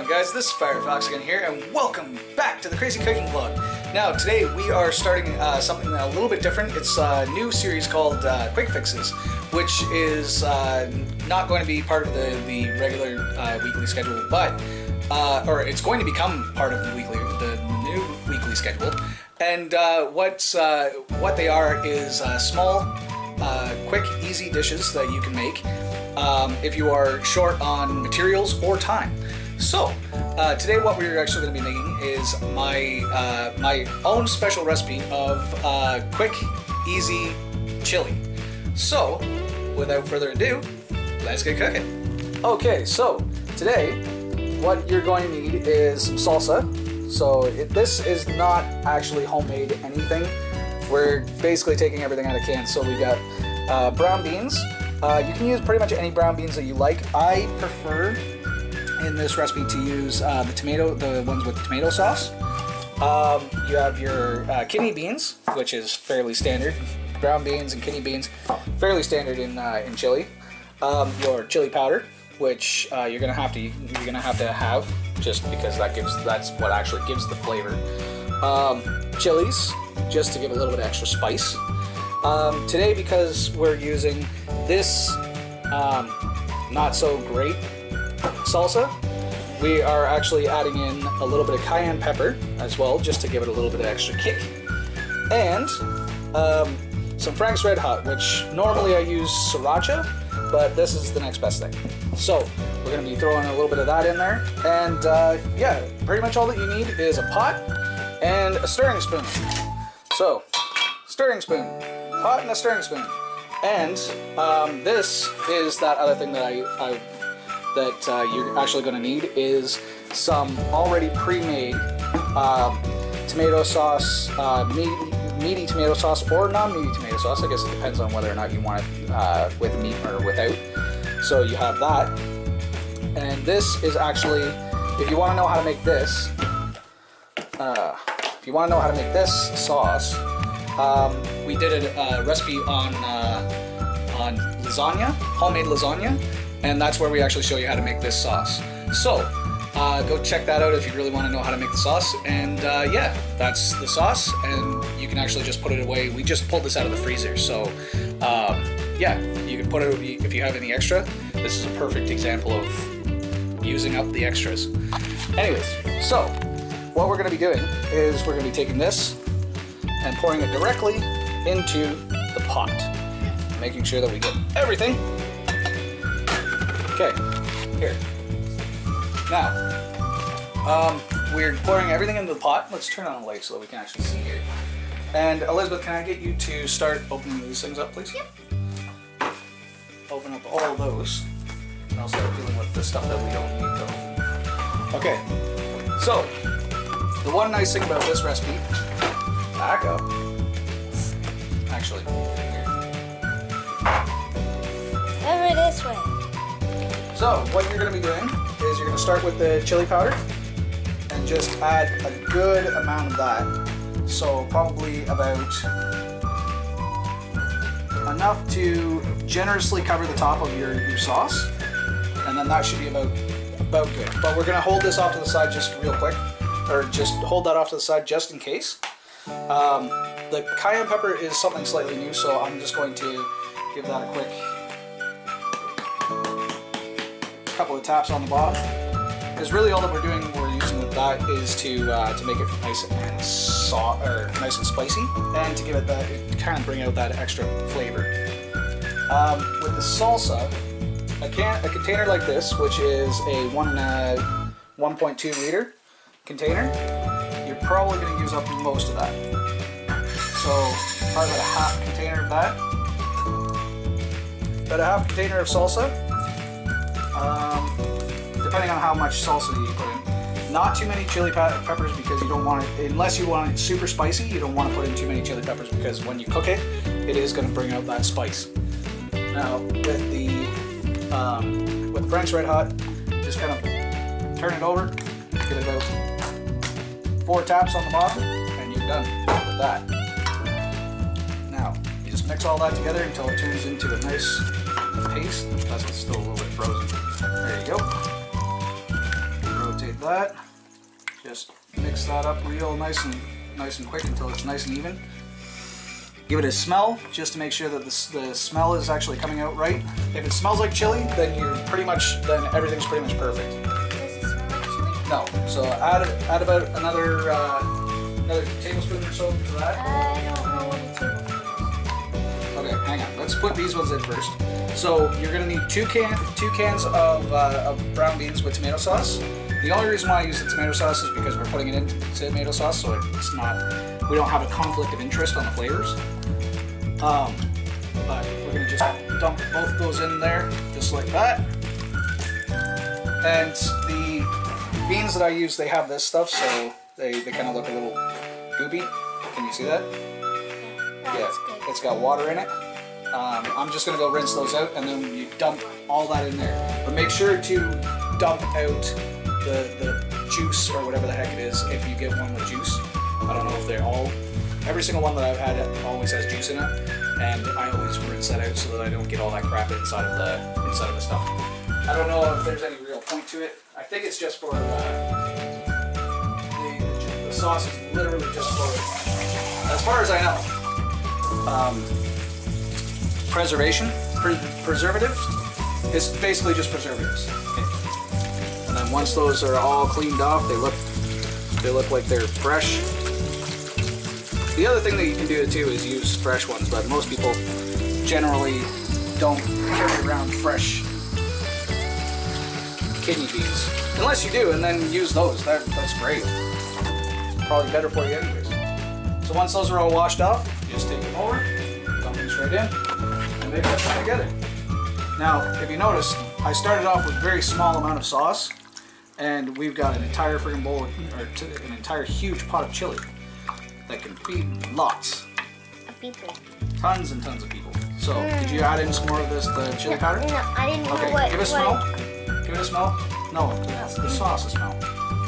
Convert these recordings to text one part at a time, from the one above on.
on, guys? This is Firefox again here, and welcome back to the Crazy Cooking Vlog. Now, today we are starting something a little bit different. It's a new series called Quick Fixes, which is not going to be part of the regular weekly schedule, but or it's going to become part of the new weekly schedule. And what they are is small, quick, easy dishes that you can make if you are short on materials or time. So today what we're actually going to be making is my own special recipe of quick, easy chili. So without further ado, let's get cooking. Okay, so today what you're going to need is some salsa. So this is not actually homemade anything. We're basically taking everything out of cans. So we've got brown beans. You can use pretty much any brown beans that you like. I prefer in this recipe to use the ones with tomato sauce. You have your kidney beans, which is fairly standard. Brown beans and kidney beans, fairly standard in chili. Your chili powder, which you're gonna have to have just because that's what actually gives the flavor. Chilies, just to give a little bit of extra spice. Today, because we're using this not so great salsa, we are actually adding in a little bit of cayenne pepper as well, just to give it a little bit of extra kick. And some Frank's Red Hot, which normally I use sriracha, but this is the next best thing. So we're going to be throwing a little bit of that in there. And yeah, pretty much all that you need is a pot and a stirring spoon. So, stirring spoon, pot and a stirring spoon. And this is that other thing that you're actually going to need is some already pre-made tomato sauce, meaty tomato sauce or non-meaty tomato sauce. I guess it depends on whether or not you want it with meat or without. So you have that. And this is actually, if you want to know how to make this, sauce, we did a recipe on lasagna, homemade lasagna, and that's where we actually show you how to make this sauce. So go check that out if you really want to know how to make the sauce. And yeah, that's the sauce, and you can actually just put it away. We just pulled this out of the freezer, so yeah, you can put it if you have any extra. This is a perfect example of using up the extras. Anyways, so what we're going to be doing is we're going to be taking this and pouring it directly into the pot, making sure that we get everything. Okay, here. Now, we're pouring everything into the pot. Let's turn on the light so that we can actually see here. And Elizabeth, can I get you to start opening these things up, please? Yep. Open up all of those, and I'll start dealing with the stuff that we don't need though. Okay, so the one nice thing about this recipe, back up, actually, here. Over this way. So what you're going to be doing is you're going to start with the chili powder and just add a good amount of that. So probably about enough to generously cover the top of your sauce, and then that should be about good. But we're going to hold this off to the side just real quick, or just hold that off to the side just in case. The cayenne pepper is something slightly new, so I'm just going to give that a quick couple of taps on the bottom. Because really all that we're doing when we're using that is to make it nice and nice and spicy, and to give it that, kind of bring out that extra flavor. With the salsa, a container like this, which is a 1.2 liter container, you're probably going to use up most of that. So probably about a half container of that. About a half container of salsa. Depending on how much salsa you put in. Not too many chili peppers, because you don't want it, unless you want it super spicy, you don't want to put in too many chili peppers, because when you cook it, it is going to bring out that spice. Now with the Frank's Red Hot, just kind of turn it over, get about 4 taps on the bottom, and you're done with that. Now you just mix all that together until it turns into a nice paste. That's still a little bit frozen. There you go. Rotate that. Just mix that up real nice and quick until it's nice and even. Give it a smell just to make sure that the smell is actually coming out right. If it smells like chili, then then everything's pretty much perfect. Does it smell like chili? No. So add about another tablespoon or so to that. I don't know what a tablespoon is. Okay, hang on. Let's put these ones in first. So you're gonna need two cans of brown beans with tomato sauce. The only reason why I use the tomato sauce is because we're putting it in tomato sauce, so we don't have a conflict of interest on the flavors. But we're gonna just dump both those in there, just like that. And the beans that I use, they have this stuff, so they kind of look a little goopy. Can you see that? Yeah, it's got water in it. I'm just gonna go rinse those out, and then you dump all that in there. But make sure to dump out the juice or whatever the heck it is if you get one with juice. I don't know if every single one that I've had always has juice in it, and I always rinse that out so that I don't get all that crap inside of the stuff. I don't know if there's any real point to it. I think it's just for the sauce is literally just for, as far as I know, preservatives. It's basically just preservatives. Okay. And then once those are all cleaned off, they look like they're fresh. The other thing that you can do too is use fresh ones, but most people generally don't carry around fresh kidney beans. Unless you do, and then use those. That's great. It's probably better for you anyways. So once those are all washed off, you just take them over, dump them straight in, and mix them together. Now, if you notice, I started off with a very small amount of sauce, and we've got an entire freaking bowl, or an entire huge pot of chili that can feed lots. Of people. Tons and tons of people. So, did you add in some more of the chili powder? No, I didn't know Okay, what. give it a smell. Give it a smell. No, the sauce a smell.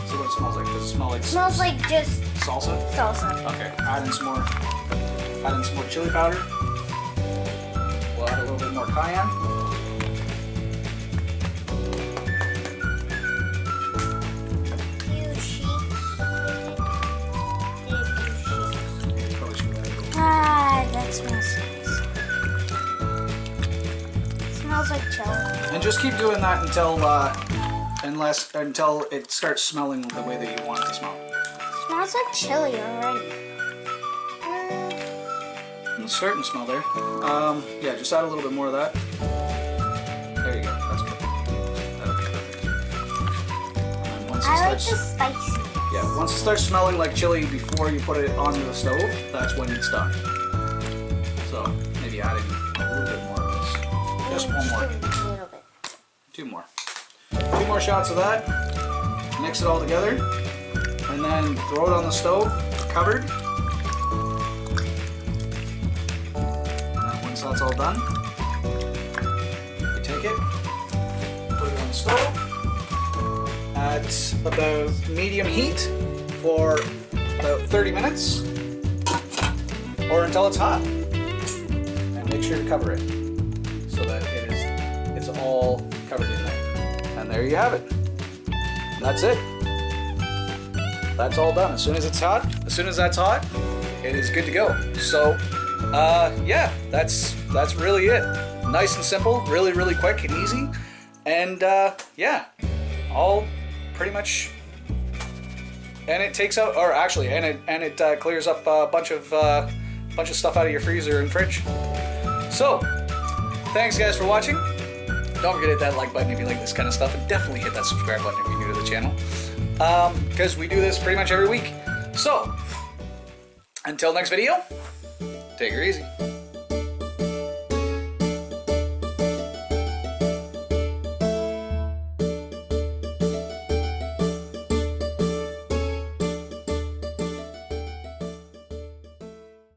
See what it smells like. Does it smell like? It smells like just Salsa? salsa. Okay, add in some more chili powder. We'll add a little bit more cayenne. That smells smells like chili. And just keep doing that until it starts smelling the way that you want it to smell. Smells like chili already. It's starting to smell there. Yeah, just add a little bit more of that. There you go. That's perfect. That'll be perfect. And once it I like starts, the spicy. yeah, once it starts smelling like chili before you put it onto the stove, that's when it's done. So maybe adding a little bit more of this. Just one more. A little bit. Two more. 2 more shots of that. Mix it all together. And then throw it on the stove, covered. And once that's all done, you take it, put it on the stove at about medium heat for about 30 minutes or until it's hot. And make sure to cover it so that it's all covered in there. And there you have it. And that's it. That's all done. As soon as that's hot, it is good to go. So, yeah, that's really it. Nice and simple, really, really quick and easy. And yeah, all pretty much. And it takes out, or actually, and it clears up a bunch of stuff out of your freezer and fridge. So, thanks guys for watching. Don't forget to hit that like button if you like this kind of stuff, and definitely hit that subscribe button if you're new to the channel, because we do this pretty much every week. So, until next video, take her easy.